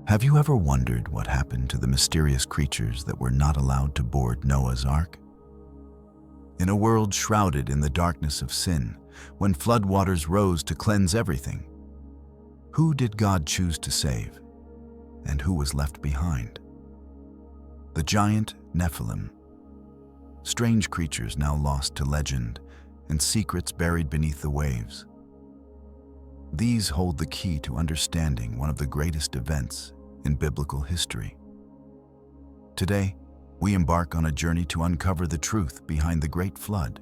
Have you ever wondered what happened to the mysterious creatures that were not allowed to board Noah's Ark? In a world shrouded in the darkness of sin, when floodwaters rose to cleanse everything, who did God choose to save, and who was left behind? The giant Nephilim, strange creatures now lost to legend and secrets buried beneath the waves. These hold the key to understanding one of the greatest events in biblical history. Today, we embark on a journey to uncover the truth behind the Great Flood,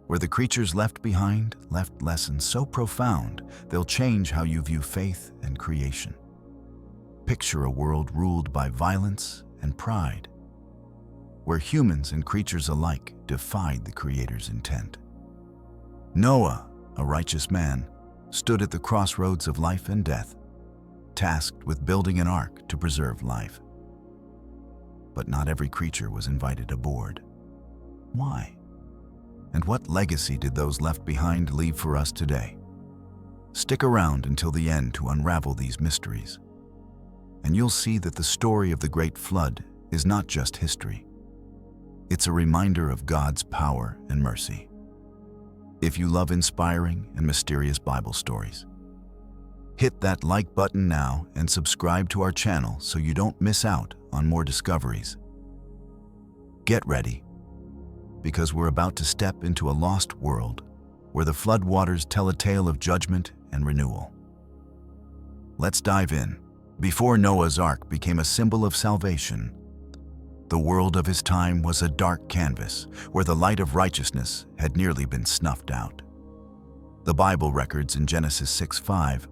where the creatures left behind left lessons so profound they'll change how you view faith and creation. Picture a world ruled by violence and pride, where humans and creatures alike defied the Creator's intent. Noah, a righteous man, stood at the crossroads of life and death, tasked with building an ark to preserve life. But not every creature was invited aboard. Why? And what legacy did those left behind leave for us today? Stick around until the end to unravel these mysteries, and you'll see that the story of the Great Flood is not just history. It's a reminder of God's power and mercy. If you love inspiring and mysterious Bible stories, hit that like button now and subscribe to our channel so you don't miss out on more discoveries. Get ready, because we're about to step into a lost world where the floodwaters tell a tale of judgment and renewal. Let's dive in. Before Noah's Ark became a symbol of salvation, the world of his time was a dark canvas where the light of righteousness had nearly been snuffed out. The Bible records in Genesis 6:5,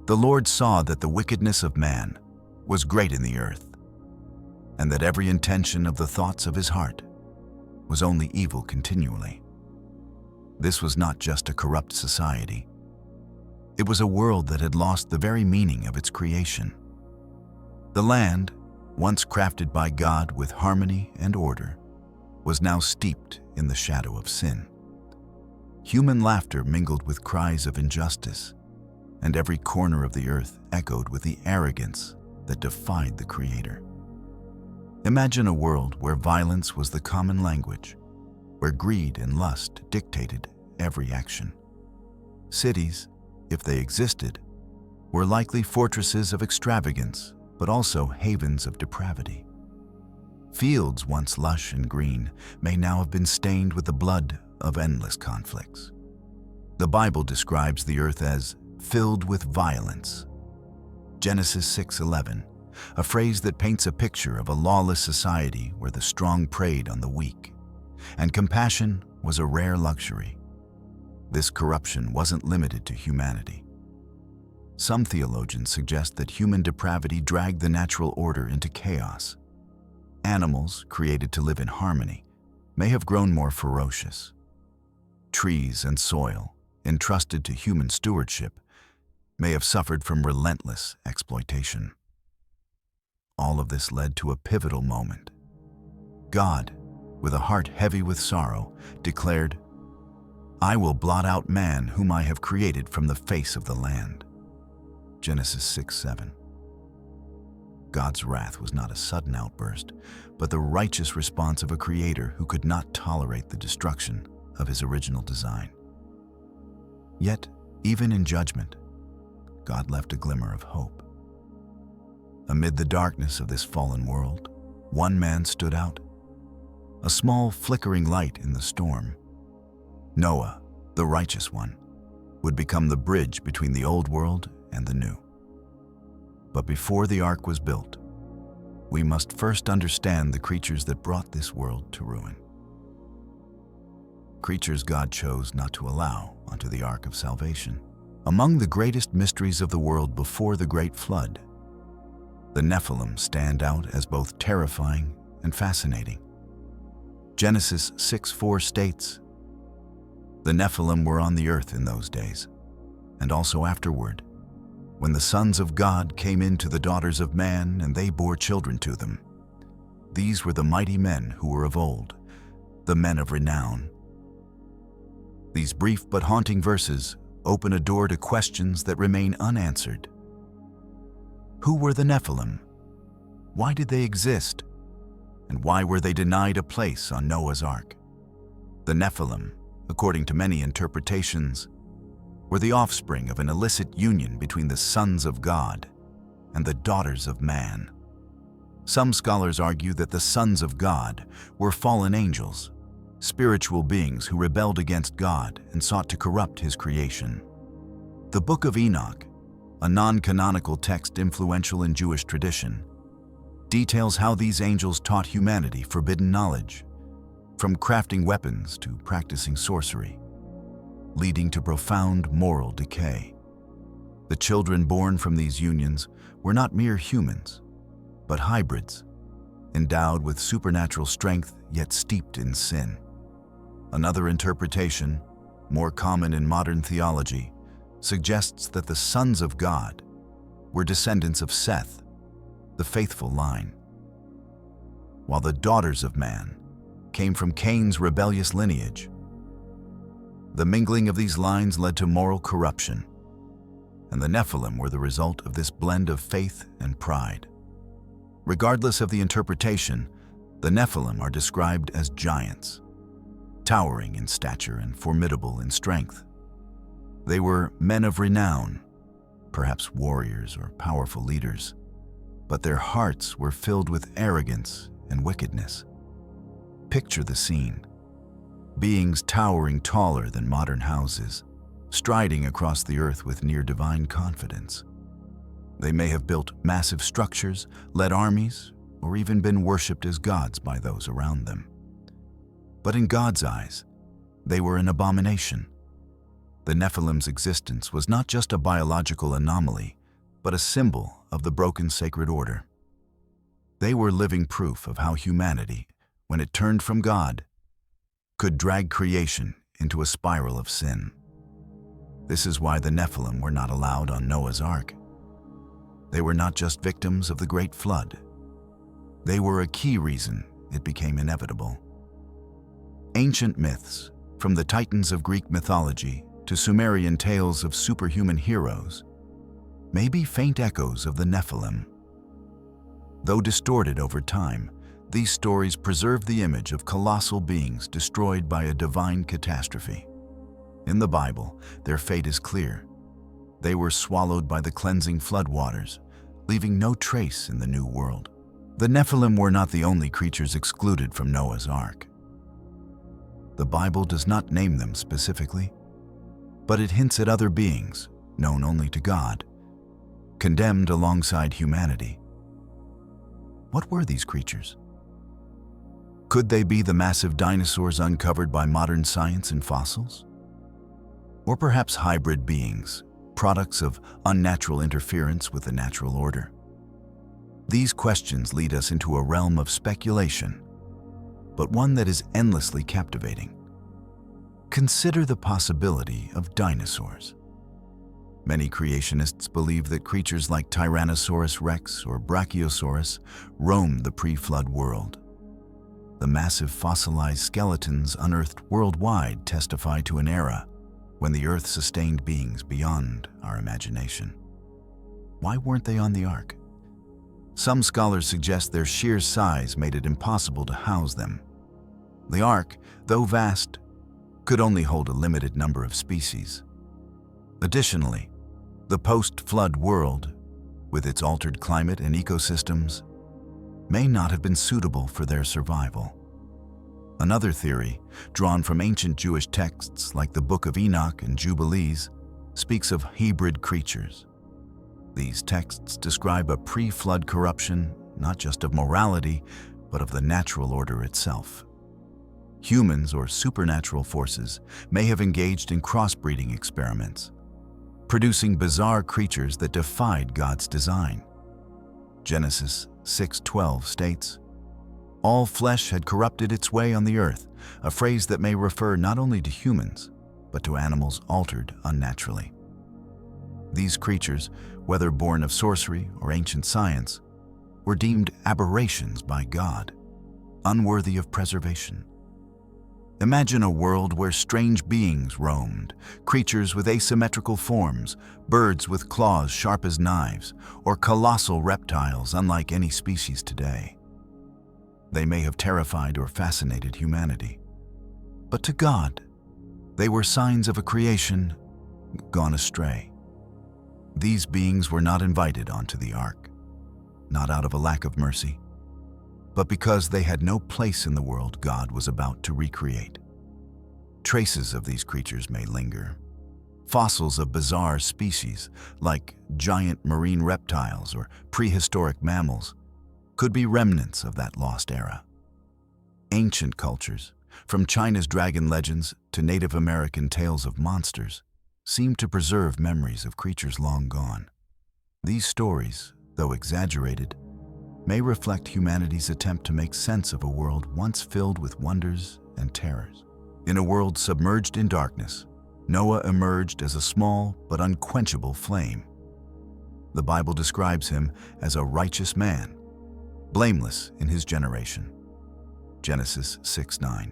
"The Lord saw that the wickedness of man was great in the earth, and that every intention of the thoughts of his heart was only evil continually." This was not just a corrupt society. It was a world that had lost the very meaning of its creation. The land, once crafted by God with harmony and order, was now steeped in the shadow of sin. Human laughter mingled with cries of injustice, and every corner of the earth echoed with the arrogance that defied the Creator. Imagine a world where violence was the common language, where greed and lust dictated every action. Cities, if they existed, were likely fortresses of extravagance, but also havens of depravity. Fields once lush and green may now have been stained with the blood of endless conflicts. The Bible describes the earth as filled with violence. Genesis 6:11, a phrase that paints a picture of a lawless society where the strong preyed on the weak, and compassion was a rare luxury. This corruption wasn't limited to humanity. Some theologians suggest that human depravity dragged the natural order into chaos. Animals, created to live in harmony, may have grown more ferocious. Trees and soil, entrusted to human stewardship, may have suffered from relentless exploitation. All of this led to a pivotal moment. God, with a heart heavy with sorrow, declared, "I will blot out man whom I have created from the face of the land." Genesis 6:7. God's wrath was not a sudden outburst, but the righteous response of a Creator who could not tolerate the destruction of his original design. Yet, even in judgment, God left a glimmer of hope. Amid the darkness of this fallen world, one man stood out, a small flickering light in the storm. Noah, the righteous one, would become the bridge between the old world and the new. But before the ark was built, we must first understand the creatures that brought this world to ruin. Creatures God chose not to allow onto the ark of salvation. Among the greatest mysteries of the world before the Great Flood, the Nephilim stand out as both terrifying and fascinating. Genesis 6:4 states, "The Nephilim were on the earth in those days, and also afterward, when the sons of God came in to the daughters of man, and they bore children to them. These were the mighty men who were of old, the men of renown." These brief but haunting verses open a door to questions that remain unanswered. Who were the Nephilim? Why did they exist? And why were they denied a place on Noah's Ark? The Nephilim, according to many interpretations, were the offspring of an illicit union between the sons of God and the daughters of man. Some scholars argue that the sons of God were fallen angels, spiritual beings who rebelled against God and sought to corrupt His creation. The Book of Enoch, a non-canonical text influential in Jewish tradition, details how these angels taught humanity forbidden knowledge, from crafting weapons to practicing sorcery, leading to profound moral decay. The children born from these unions were not mere humans, but hybrids, endowed with supernatural strength yet steeped in sin. Another interpretation, more common in modern theology, suggests that the sons of God were descendants of Seth, the faithful line, while the daughters of man came from Cain's rebellious lineage. The mingling of these lines led to moral corruption, and the Nephilim were the result of this blend of faith and pride. Regardless of the interpretation, the Nephilim are described as giants, towering in stature and formidable in strength. They were men of renown, perhaps warriors or powerful leaders, but their hearts were filled with arrogance and wickedness. Picture the scene: beings towering taller than modern houses, striding across the earth with near-divine confidence. They may have built massive structures, led armies, or even been worshipped as gods by those around them. But in God's eyes, they were an abomination. The Nephilim's existence was not just a biological anomaly, but a symbol of the broken sacred order. They were living proof of how humanity, when it turned from God, could drag creation into a spiral of sin. This is why the Nephilim were not allowed on Noah's Ark. They were not just victims of the Great Flood. They were a key reason it became inevitable. Ancient myths, from the Titans of Greek mythology to Sumerian tales of superhuman heroes, may be faint echoes of the Nephilim. Though distorted over time, these stories preserve the image of colossal beings destroyed by a divine catastrophe. In the Bible, their fate is clear. They were swallowed by the cleansing floodwaters, leaving no trace in the new world. The Nephilim were not the only creatures excluded from Noah's Ark. The Bible does not name them specifically, but it hints at other beings, known only to God, condemned alongside humanity. What were these creatures? Could they be the massive dinosaurs uncovered by modern science and fossils? Or perhaps hybrid beings, products of unnatural interference with the natural order? These questions lead us into a realm of speculation, but one that is endlessly captivating. Consider the possibility of dinosaurs. Many creationists believe that creatures like Tyrannosaurus rex or Brachiosaurus roamed the pre-flood world. The massive fossilized skeletons unearthed worldwide testify to an era when the Earth sustained beings beyond our imagination. Why weren't they on the Ark? Some scholars suggest their sheer size made it impossible to house them. The Ark, though vast, could only hold a limited number of species. Additionally, the post-flood world, with its altered climate and ecosystems, may not have been suitable for their survival. Another theory, drawn from ancient Jewish texts like the Book of Enoch and Jubilees, speaks of hybrid creatures. These texts describe a pre-flood corruption, not just of morality, but of the natural order itself. Humans or supernatural forces may have engaged in crossbreeding experiments, producing bizarre creatures that defied God's design. Genesis 6:12 states, "All flesh had corrupted its way on the earth," a phrase that may refer not only to humans, but to animals altered unnaturally. These creatures, whether born of sorcery or ancient science, were deemed aberrations by God, unworthy of preservation. Imagine a world where strange beings roamed, creatures with asymmetrical forms, birds with claws sharp as knives, or colossal reptiles unlike any species today. They may have terrified or fascinated humanity. But to God, they were signs of a creation gone astray. These beings were not invited onto the ark, not out of a lack of mercy, but because they had no place in the world God was about to recreate. Traces of these creatures may linger. Fossils of bizarre species, like giant marine reptiles or prehistoric mammals, could be remnants of that lost era. Ancient cultures, from China's dragon legends to Native American tales of monsters, seem to preserve memories of creatures long gone. These stories, though exaggerated, may reflect humanity's attempt to make sense of a world once filled with wonders and terrors. In a world submerged in darkness, Noah emerged as a small but unquenchable flame. The Bible describes him as a righteous man, blameless in his generation. Genesis 6:9.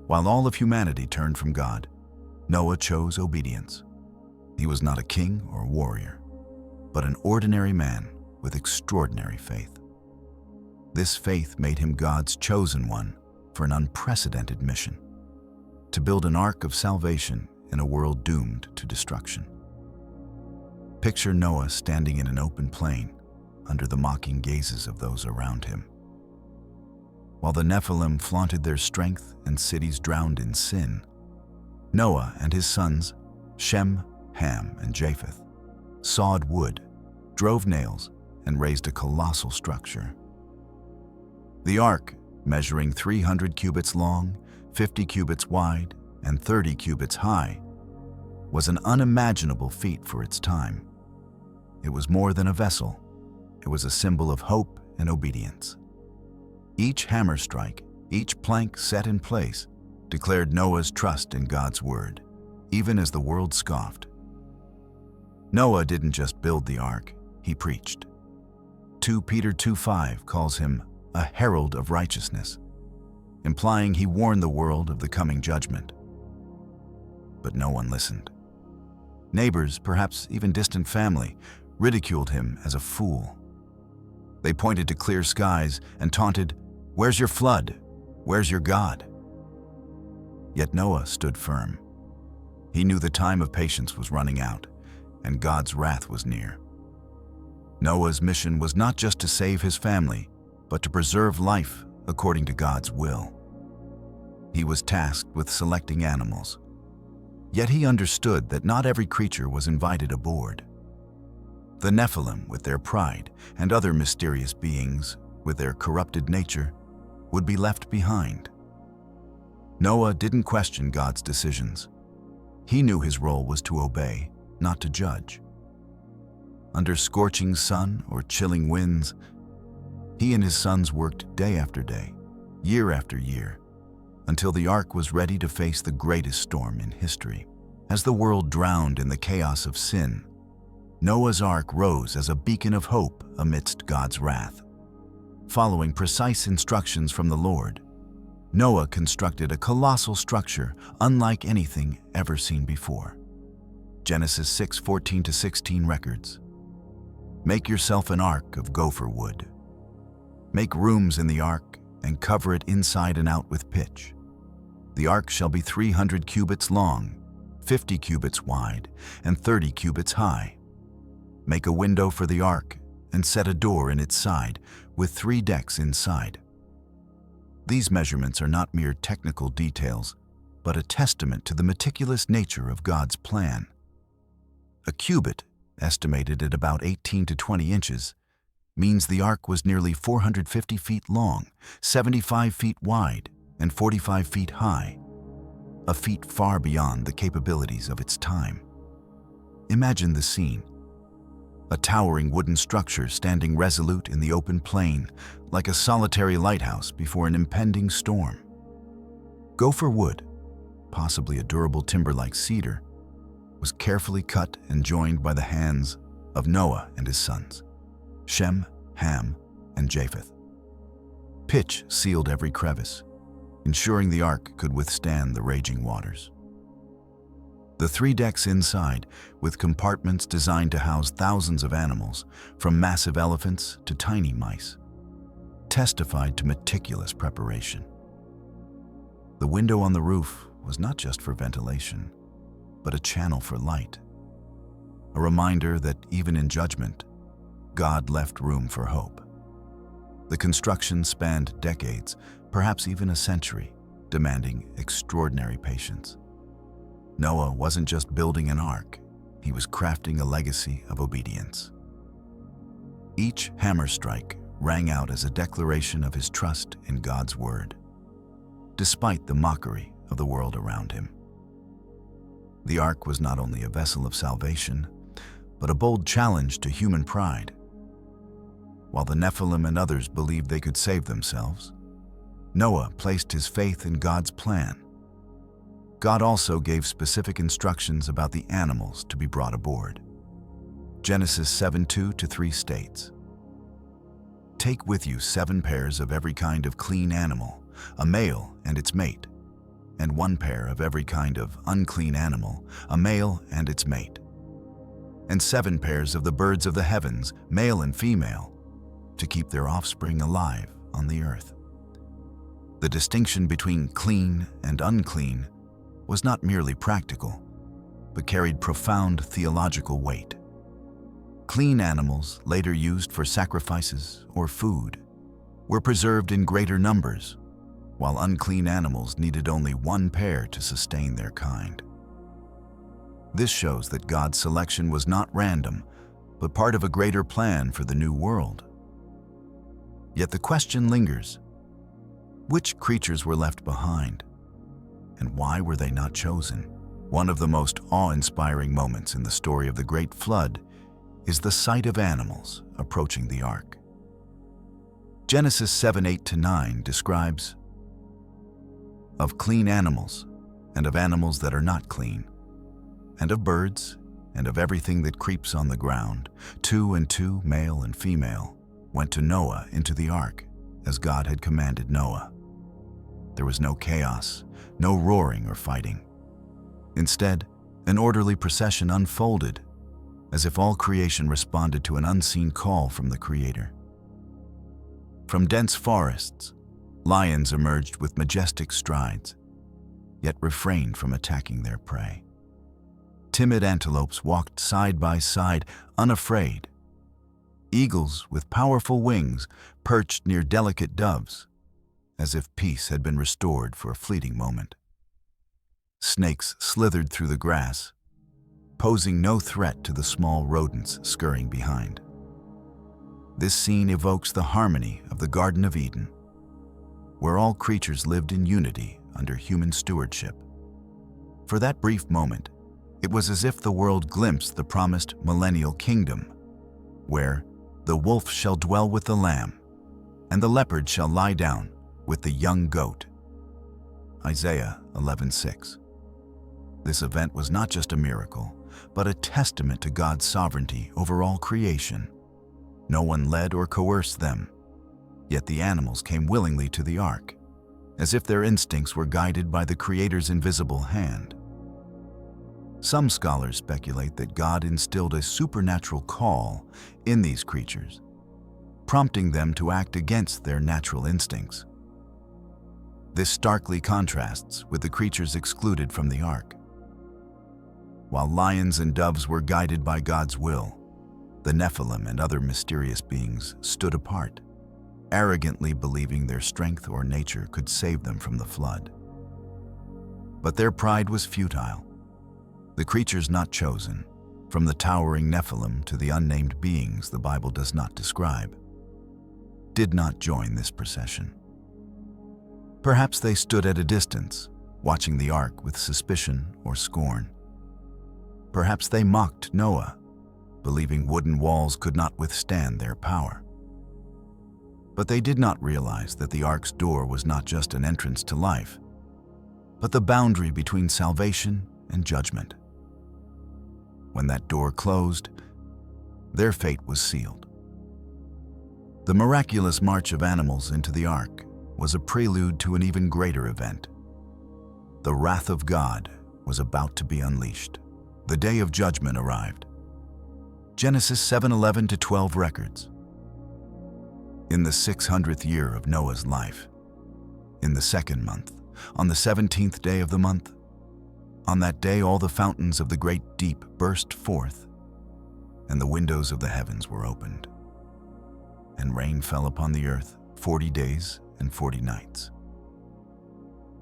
While all of humanity turned from God, Noah chose obedience. He was not a king or warrior, but an ordinary man with extraordinary faith. This faith made him God's chosen one for an unprecedented mission: to build an ark of salvation in a world doomed to destruction. Picture Noah standing in an open plain under the mocking gazes of those around him. While the Nephilim flaunted their strength and cities drowned in sin, Noah and his sons, Shem, Ham, and Japheth, sawed wood, drove nails, and raised a colossal structure. The ark, measuring 300 cubits long, 50 cubits wide, and 30 cubits high, was an unimaginable feat for its time. It was more than a vessel. It was a symbol of hope and obedience. Each hammer strike, each plank set in place, declared Noah's trust in God's word, even as the world scoffed. Noah didn't just build the ark, he preached. 2 Peter 2:5 calls him a herald of righteousness, implying he warned the world of the coming judgment. But no one listened. Neighbors, perhaps even distant family, ridiculed him as a fool. They pointed to clear skies and taunted, "Where's your flood? Where's your God?" Yet Noah stood firm. He knew the time of patience was running out, and God's wrath was near. Noah's mission was not just to save his family, but to preserve life according to God's will. He was tasked with selecting animals. Yet he understood that not every creature was invited aboard. The Nephilim, with their pride, and other mysterious beings, with their corrupted nature, would be left behind. Noah didn't question God's decisions. He knew his role was to obey, not to judge. Under scorching sun or chilling winds, he and his sons worked day after day, year after year, until the ark was ready to face the greatest storm in history. As the world drowned in the chaos of sin, Noah's ark rose as a beacon of hope amidst God's wrath. Following precise instructions from the Lord, Noah constructed a colossal structure unlike anything ever seen before. Genesis 6:14-16 records, "Make yourself an ark of gopher wood. Make rooms in the ark and cover it inside and out with pitch. The ark shall be 300 cubits long, 50 cubits wide, and 30 cubits high. Make a window for the ark and set a door in its side with 3 decks inside." These measurements are not mere technical details, but a testament to the meticulous nature of God's plan. A cubit, estimated at about 18 to 20 inches, means the ark was nearly 450 feet long, 75 feet wide, and 45 feet high, a feat far beyond the capabilities of its time. Imagine the scene. A towering wooden structure standing resolute in the open plain, like a solitary lighthouse before an impending storm. Gopher wood, possibly a durable timber like cedar, was carefully cut and joined by the hands of Noah and his sons, Shem, Ham, and Japheth. Pitch sealed every crevice. ensuring the ark could withstand the raging waters. The 3 decks inside, with compartments designed to house thousands of animals, from massive elephants to tiny mice, testified to meticulous preparation. The window on the roof was not just for ventilation, but a channel for light, a reminder that even in judgment, God left room for hope. The construction spanned decades, perhaps even a century, demanding extraordinary patience. Noah wasn't just building an ark, he was crafting a legacy of obedience. Each hammer strike rang out as a declaration of his trust in God's word, despite the mockery of the world around him. The ark was not only a vessel of salvation, but a bold challenge to human pride. While the Nephilim and others believed they could save themselves, Noah placed his faith in God's plan. God also gave specific instructions about the animals to be brought aboard. Genesis 7:2-3 states, "Take with you 7 pairs of every kind of clean animal, a male and its mate, and 1 pair of every kind of unclean animal, a male and its mate, and 7 pairs of the birds of the heavens, male and female, to keep their offspring alive on the earth." The distinction between clean and unclean was not merely practical, but carried profound theological weight. Clean animals, later used for sacrifices or food, were preserved in greater numbers, while unclean animals needed only 1 pair to sustain their kind. This shows that God's selection was not random, but part of a greater plan for the new world. Yet the question lingers: which creatures were left behind? And why were they not chosen? One of the most awe-inspiring moments in the story of the Great Flood is the sight of animals approaching the ark. Genesis 7:8-9 describes of clean animals, and of animals that are not clean, and of birds, and of everything that creeps on the ground. 2 and 2, male and female, went to Noah into the ark, as God had commanded Noah. There was no chaos, no roaring or fighting. Instead, an orderly procession unfolded, as if all creation responded to an unseen call from the Creator. From dense forests, lions emerged with majestic strides, yet refrained from attacking their prey. Timid antelopes walked side by side, unafraid. Eagles with powerful wings perched near delicate doves, as if peace had been restored for a fleeting moment. Snakes slithered through the grass, posing no threat to the small rodents scurrying behind. This scene evokes the harmony of the Garden of Eden, where all creatures lived in unity under human stewardship. For that brief moment, it was as if the world glimpsed the promised millennial kingdom, where the wolf shall dwell with the lamb, and the leopard shall lie down with the young goat. Isaiah 11:6. This event was not just a miracle, but a testament to God's sovereignty over all creation. No one led or coerced them, yet the animals came willingly to the ark, as if their instincts were guided by the Creator's invisible hand. Some scholars speculate that God instilled a supernatural call in these creatures, prompting them to act against their natural instincts. This starkly contrasts with the creatures excluded from the ark. While lions and doves were guided by God's will, the Nephilim and other mysterious beings stood apart, arrogantly believing their strength or nature could save them from the flood. But their pride was futile. The creatures not chosen, from the towering Nephilim to the unnamed beings the Bible does not describe, did not join this procession. Perhaps they stood at a distance, watching the ark with suspicion or scorn. Perhaps they mocked Noah, believing wooden walls could not withstand their power. But they did not realize that the ark's door was not just an entrance to life, but the boundary between salvation and judgment. When that door closed, their fate was sealed. The miraculous march of animals into the ark was a prelude to an even greater event. The wrath of God was about to be unleashed. The day of judgment arrived. Genesis 7:11 to 12 records. In the 600th year of Noah's life, in the second month, on the 17th day of the month, on that day all the fountains of the great deep burst forth, and the windows of the heavens were opened. And rain fell upon the earth 40 days and 40 nights.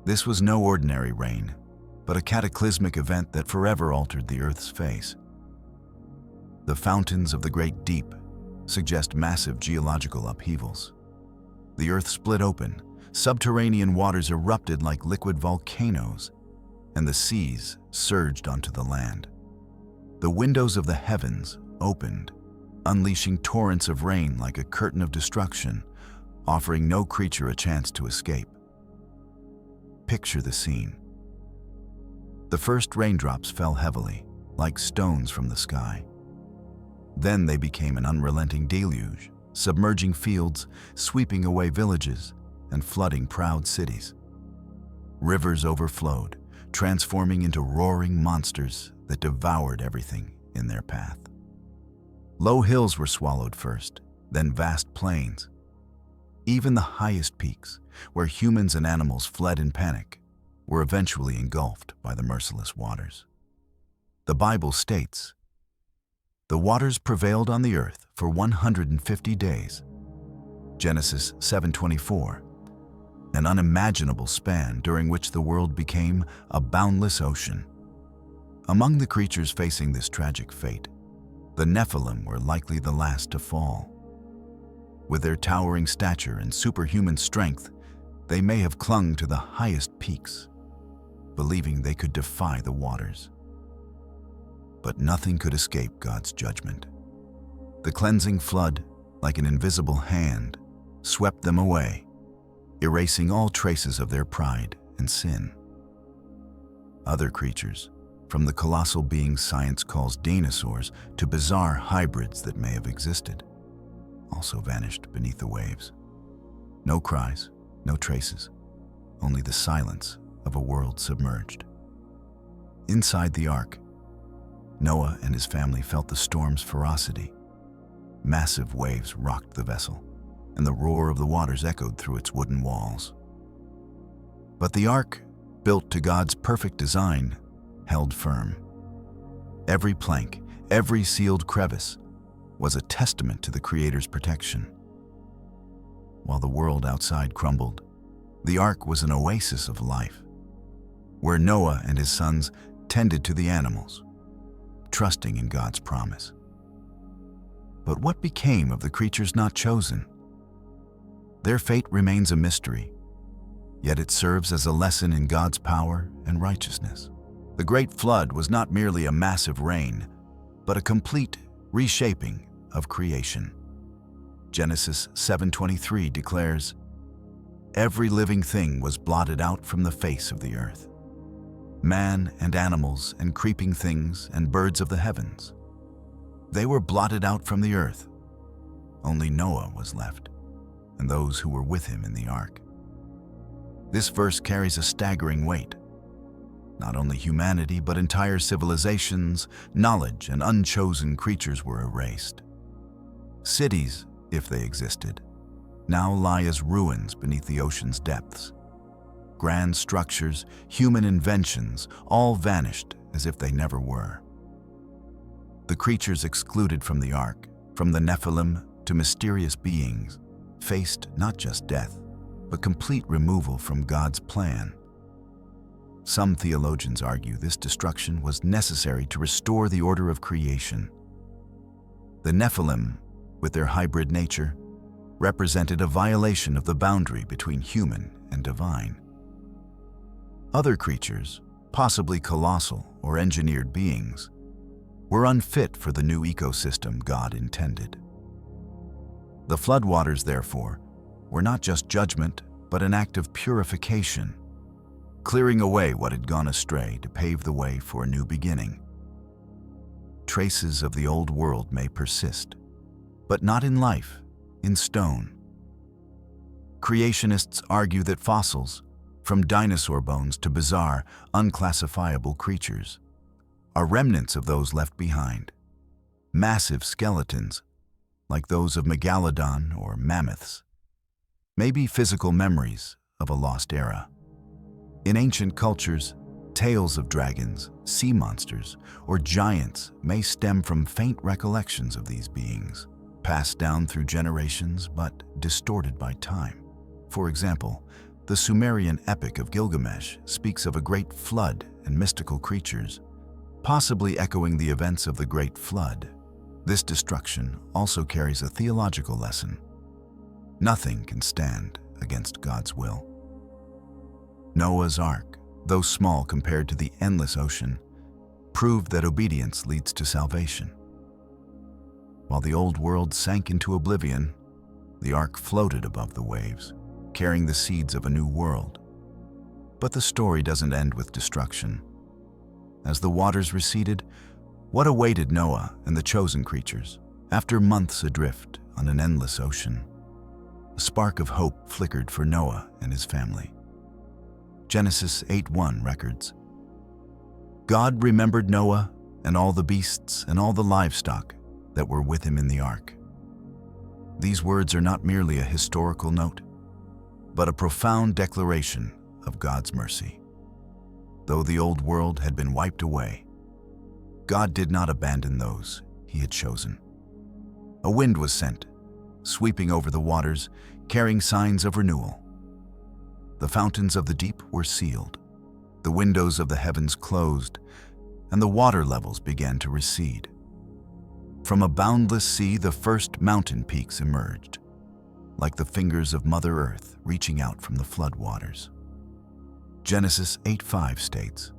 This was no ordinary rain, but a cataclysmic event that forever altered the earth's face. The fountains of the great deep suggest massive geological upheavals. The earth split open, subterranean waters erupted like liquid volcanoes, and the seas surged onto the land. The windows of the heavens opened, unleashing torrents of rain like a curtain of destruction, offering no creature a chance to escape. Picture the scene. The first raindrops fell heavily, like stones from the sky. Then they became an unrelenting deluge, submerging fields, sweeping away villages, and flooding proud cities. Rivers overflowed, transforming into roaring monsters that devoured everything in their path. Low hills were swallowed first, then vast plains. Even the highest peaks, where humans and animals fled in panic, were eventually engulfed by the merciless waters. The Bible states, "The waters prevailed on the earth for 150 days." Genesis 7:24, an unimaginable span during which the world became a boundless ocean. Among the creatures facing this tragic fate, the Nephilim were likely the last to fall. With their towering stature and superhuman strength, they may have clung to the highest peaks, believing they could defy the waters. But nothing could escape God's judgment. The cleansing flood, like an invisible hand, swept them away, erasing all traces of their pride and sin. Other creatures, from the colossal beings science calls dinosaurs to bizarre hybrids that may have existed, also vanished beneath the waves. No cries, no traces, only the silence of a world submerged. Inside the ark, Noah and his family felt the storm's ferocity. Massive waves rocked the vessel, and the roar of the waters echoed through its wooden walls. But the ark, built to God's perfect design, held firm. Every plank, every sealed crevice, was a testament to the Creator's protection. While the world outside crumbled, the ark was an oasis of life, where Noah and his sons tended to the animals, trusting in God's promise. But what became of the creatures not chosen? Their fate remains a mystery, yet it serves as a lesson in God's power and righteousness. The great flood was not merely a massive rain, but a complete reshaping of creation. Genesis 7:23 declares, "Every living thing was blotted out from the face of the earth. Man and animals and creeping things and birds of the heavens. They were blotted out from the earth. Only Noah was left, and those who were with him in the ark." This verse carries a staggering weight. Not only humanity, but entire civilizations, knowledge, and unchosen creatures were erased. Cities, if they existed, now lie as ruins beneath the ocean's depths. Grand structures, human inventions, all vanished as if they never were. The creatures excluded from the ark, from the Nephilim to mysterious beings, faced not just death, but complete removal from God's plan. Some theologians argue this destruction was necessary to restore the order of creation. The Nephilim, with their hybrid nature, represented a violation of the boundary between human and divine. Other creatures, possibly colossal or engineered beings, were unfit for the new ecosystem God intended. The floodwaters, therefore, were not just judgment, but an act of purification, clearing away what had gone astray to pave the way for a new beginning. Traces of the old world may persist, but not in life, in stone. Creationists argue that fossils, from dinosaur bones to bizarre, unclassifiable creatures, are remnants of those left behind. Massive skeletons, like those of megalodon or mammoths, may be physical memories of a lost era. In ancient cultures, tales of dragons, sea monsters, or giants may stem from faint recollections of these beings, passed down through generations but distorted by time. For example, the Sumerian epic of Gilgamesh speaks of a great flood and mystical creatures, possibly echoing the events of the Great Flood. This destruction also carries a theological lesson. Nothing can stand against God's will. Noah's Ark, though small compared to the endless ocean, proved that obedience leads to salvation. While the old world sank into oblivion, the ark floated above the waves, carrying the seeds of a new world. But the story doesn't end with destruction. As the waters receded, what awaited Noah and the chosen creatures? After months adrift on an endless ocean, a spark of hope flickered for Noah and his family. Genesis 8:1 records, "God remembered Noah and all the beasts and all the livestock that were with him in the ark." These words are not merely a historical note, but a profound declaration of God's mercy. Though the old world had been wiped away, God did not abandon those he had chosen. A wind was sent, sweeping over the waters, carrying signs of renewal. The fountains of the deep were sealed, the windows of the heavens closed, and the water levels began to recede. From a boundless sea, the first mountain peaks emerged, like the fingers of Mother Earth reaching out from the flood waters. Genesis 8:5 states,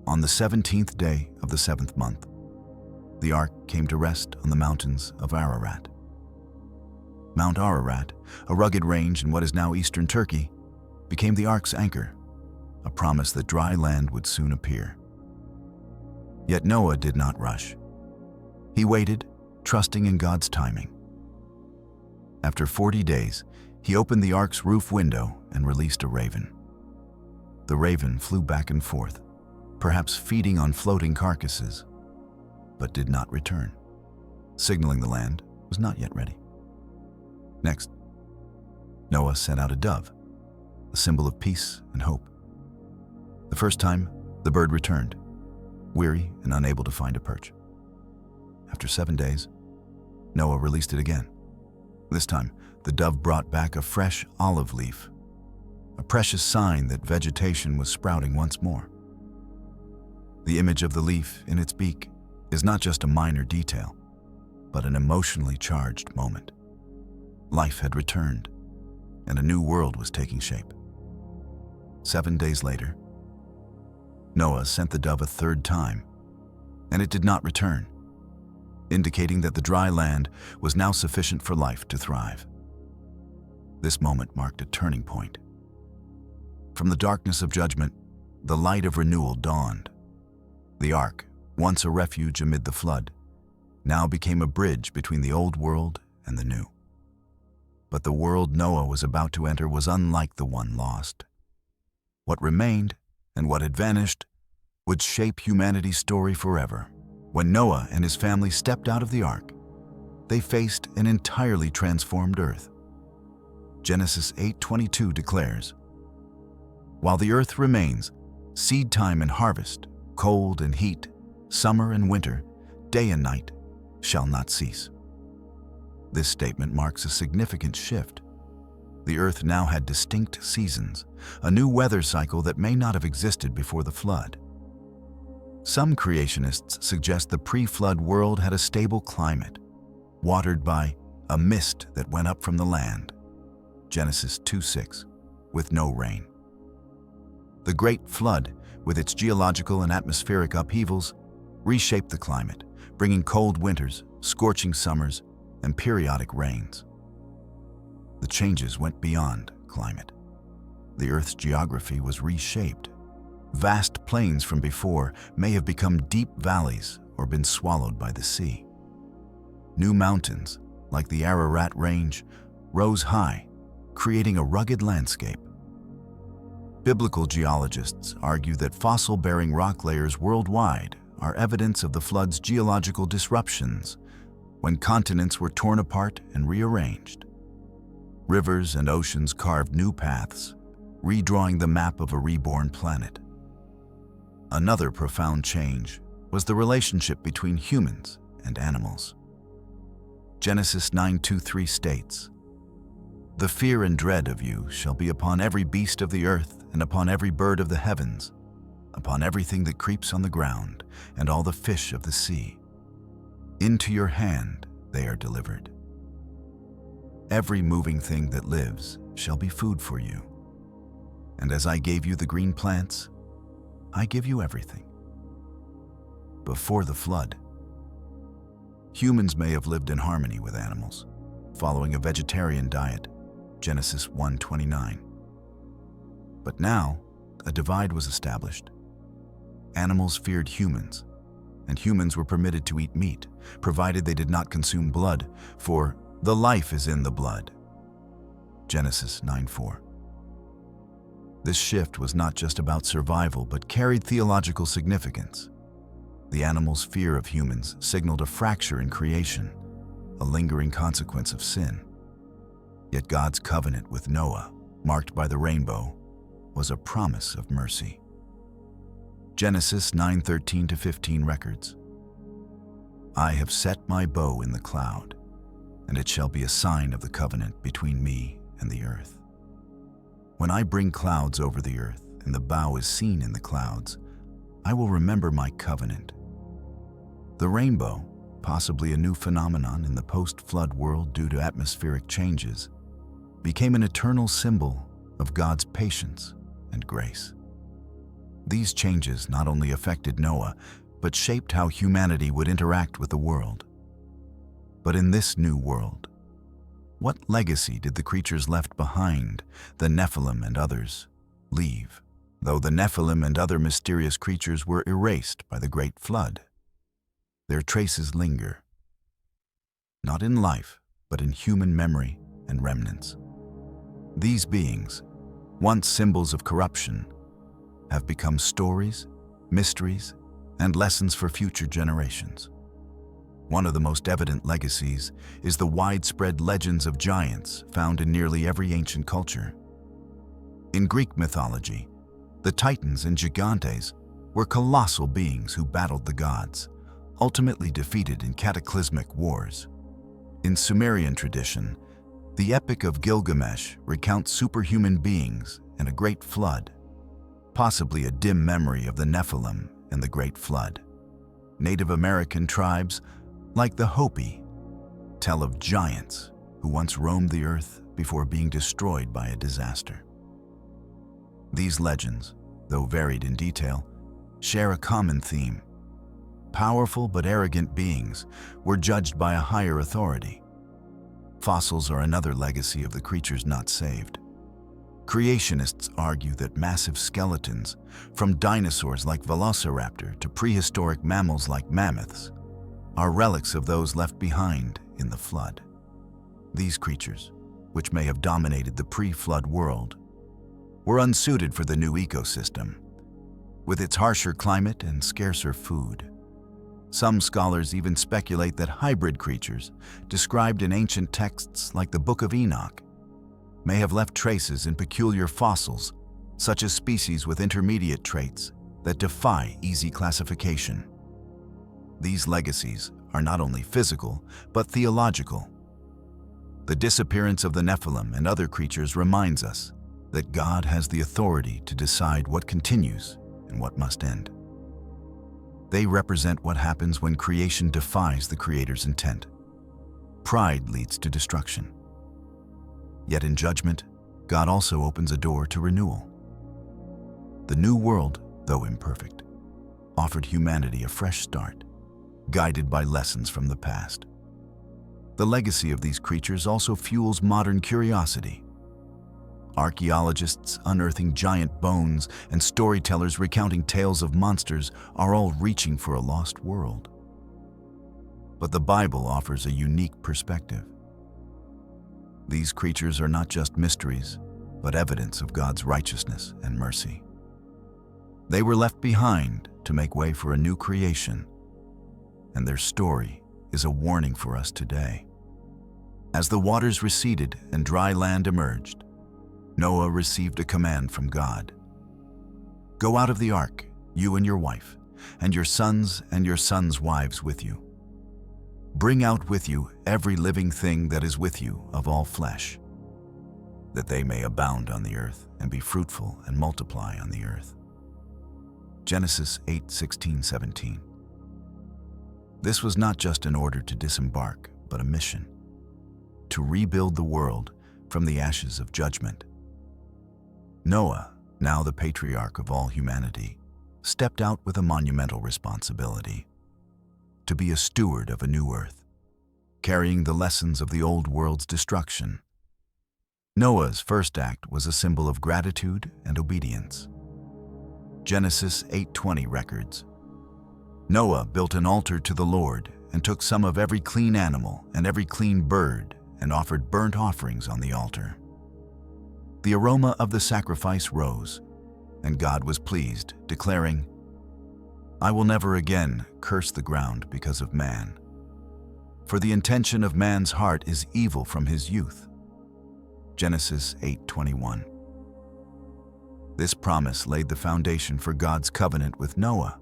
"On the 17th day of the 7th month, the ark came to rest on the mountains of Ararat." Mount Ararat, a rugged range in what is now eastern Turkey, became the ark's anchor, a promise that dry land would soon appear. Yet Noah did not rush. He waited, trusting in God's timing. After 40 days, he opened the ark's roof window and released a raven. The raven flew back and forth, perhaps feeding on floating carcasses, but did not return, signaling the land was not yet ready. Next, Noah sent out a dove, a symbol of peace and hope. The first time, the bird returned, weary and unable to find a perch. After 7 days, Noah released it again. This time, the dove brought back a fresh olive leaf, a precious sign that vegetation was sprouting once more. The image of the leaf in its beak is not just a minor detail, but an emotionally charged moment. Life had returned, and a new world was taking shape. 7 days later, Noah sent the dove a third time, and it did not return, indicating that the dry land was now sufficient for life to thrive. This moment marked a turning point. From the darkness of judgment, the light of renewal dawned. The ark, once a refuge amid the flood, now became a bridge between the old world and the new. But the world Noah was about to enter was unlike the one lost. What remained and what had vanished would shape humanity's story forever. When Noah and his family stepped out of the ark, they faced an entirely transformed earth. Genesis 8:22 declares, "While the earth remains, seed time and harvest, cold and heat, summer and winter, day and night, shall not cease." This statement marks a significant shift. The earth now had distinct seasons, a new weather cycle that may not have existed before the flood. Some creationists suggest the pre-flood world had a stable climate, watered by a mist that went up from the land, Genesis 2:6, with no rain. The Great Flood, with its geological and atmospheric upheavals, reshaped the climate, bringing cold winters, scorching summers, and periodic rains. The changes went beyond climate. The Earth's geography was reshaped. Vast plains from before may have become deep valleys or been swallowed by the sea. New mountains, like the Ararat Range, rose high, creating a rugged landscape. Biblical geologists argue that fossil-bearing rock layers worldwide are evidence of the flood's geological disruptions, when continents were torn apart and rearranged. Rivers and oceans carved new paths, redrawing the map of a reborn planet. Another profound change was the relationship between humans and animals. Genesis 9:2-3 states, "The fear and dread of you shall be upon every beast of the earth and upon every bird of the heavens, upon everything that creeps on the ground, and all the fish of the sea. Into your hand they are delivered. Every moving thing that lives shall be food for you. And as I gave you the green plants, I give you everything." Before the flood, humans may have lived in harmony with animals, following a vegetarian diet, Genesis 1:29. But now, a divide was established. Animals feared humans, and humans were permitted to eat meat, provided they did not consume blood, for the life is in the blood. Genesis 9:4. This shift was not just about survival, but carried theological significance. The animals' fear of humans signaled a fracture in creation, a lingering consequence of sin. Yet God's covenant with Noah, marked by the rainbow, was a promise of mercy. Genesis 9:13-15 records, "I have set my bow in the cloud, and it shall be a sign of the covenant between me and the earth. When I bring clouds over the earth, and the bow is seen in the clouds, I will remember my covenant." The rainbow, possibly a new phenomenon in the post-flood world due to atmospheric changes, became an eternal symbol of God's patience and grace. These changes not only affected Noah, but shaped how humanity would interact with the world. But in this new world, what legacy did the creatures left behind, the Nephilim and others, leave? Though the Nephilim and other mysterious creatures were erased by the Great Flood, their traces linger, not in life, but in human memory and remnants. These beings, once symbols of corruption, have become stories, mysteries, and lessons for future generations. One of the most evident legacies is the widespread legends of giants found in nearly every ancient culture. In Greek mythology, the Titans and Gigantes were colossal beings who battled the gods, ultimately defeated in cataclysmic wars. In Sumerian tradition, the Epic of Gilgamesh recounts superhuman beings and a great flood, possibly a dim memory of the Nephilim and the Great Flood. Native American tribes, like the Hopi, tell of giants who once roamed the earth before being destroyed by a disaster. These legends, though varied in detail, share a common theme. Powerful but arrogant beings were judged by a higher authority. Fossils are another legacy of the creatures not saved. Creationists argue that massive skeletons, from dinosaurs like Velociraptor to prehistoric mammals like mammoths, are relics of those left behind in the flood. These creatures, which may have dominated the pre-flood world, were unsuited for the new ecosystem, with its harsher climate and scarcer food. Some scholars even speculate that hybrid creatures, described in ancient texts like the Book of Enoch, may have left traces in peculiar fossils, such as species with intermediate traits that defy easy classification. These legacies are not only physical, but theological. The disappearance of the Nephilim and other creatures reminds us that God has the authority to decide what continues and what must end. They represent what happens when creation defies the Creator's intent. Pride leads to destruction. Yet in judgment, God also opens a door to renewal. The new world, though imperfect, offered humanity a fresh start, guided by lessons from the past. The legacy of these creatures also fuels modern curiosity. Archaeologists unearthing giant bones and storytellers recounting tales of monsters are all reaching for a lost world. But the Bible offers a unique perspective. These creatures are not just mysteries, but evidence of God's righteousness and mercy. They were left behind to make way for a new creation, and their story is a warning for us today. As the waters receded and dry land emerged, Noah received a command from God. Go out of the ark, you and your wife, and your sons and your sons' wives with you. Bring out with you every living thing that is with you of all flesh, that they may abound on the earth and be fruitful and multiply on the earth. Genesis 8:16-17. This was not just an order to disembark, but a mission to rebuild the world from the ashes of judgment. Noah, now the patriarch of all humanity, stepped out with a monumental responsibility: to be a steward of a new earth, carrying the lessons of the old world's destruction. Noah's first act was a symbol of gratitude and obedience. Genesis 8:20 records, Noah built an altar to the Lord and took some of every clean animal and every clean bird and offered burnt offerings on the altar. The aroma of the sacrifice rose, and God was pleased, declaring, I will never again curse the ground because of man, for the intention of man's heart is evil from his youth. Genesis 8:21. This promise laid the foundation for God's covenant with Noah,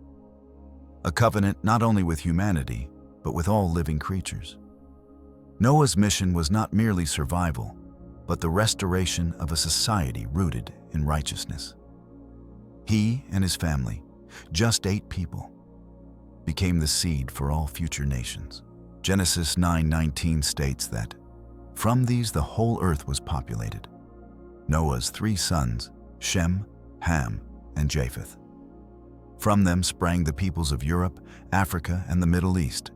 a covenant not only with humanity, but with all living creatures. Noah's mission was not merely survival, but the restoration of a society rooted in righteousness. He and his family, just 8 people, became the seed for all future nations. Genesis 9:19 states that, from these the whole earth was populated. Noah's 3 sons, Shem, Ham, and Japheth. From them sprang the peoples of Europe, Africa, and the Middle East,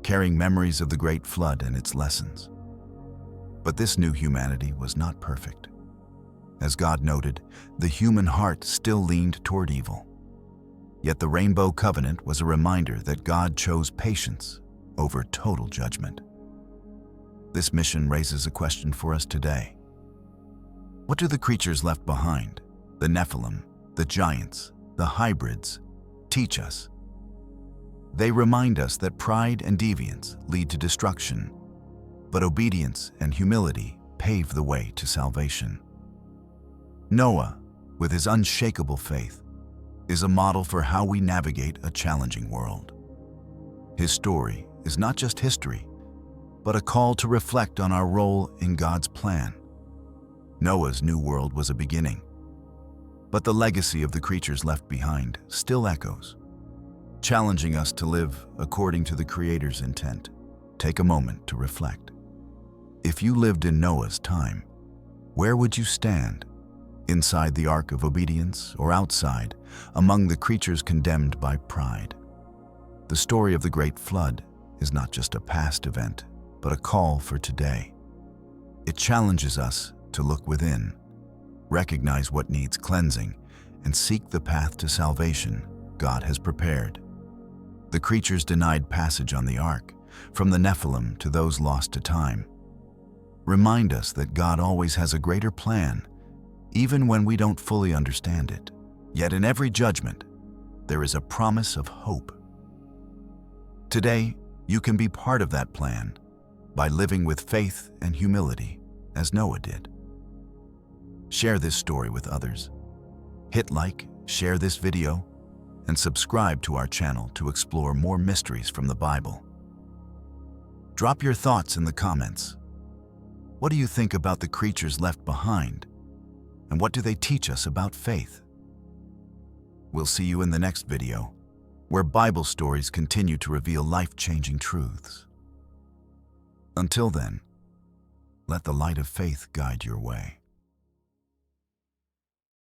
carrying memories of the great flood and its lessons. But this new humanity was not perfect. As God noted, the human heart still leaned toward evil. Yet the Rainbow Covenant was a reminder that God chose patience over total judgment. This mission raises a question for us today. What do the creatures left behind, the Nephilim, the giants, the hybrids, teach us? They remind us that pride and deviance lead to destruction, but obedience and humility pave the way to salvation. Noah, with his unshakable faith, is a model for how we navigate a challenging world. His story is not just history, but a call to reflect on our role in God's plan. Noah's new world was a beginning, but the legacy of the creatures left behind still echoes, challenging us to live according to the Creator's intent. Take a moment to reflect. If you lived in Noah's time, where would you stand? Inside the ark of obedience or outside, among the creatures condemned by pride? The story of the great flood is not just a past event, but a call for today. It challenges us to look within, recognize what needs cleansing, and seek the path to salvation God has prepared. The creatures denied passage on the ark, from the Nephilim to those lost to time, remind us that God always has a greater plan, even when we don't fully understand it. Yet in every judgment, there is a promise of hope. Today, you can be part of that plan by living with faith and humility, as Noah did. Share this story with others. Hit like, share this video, and subscribe to our channel to explore more mysteries from the Bible. Drop your thoughts in the comments. What do you think about the creatures left behind? And what do they teach us about faith? We'll see you in the next video, where Bible stories continue to reveal life-changing truths. Until then, let the light of faith guide your way.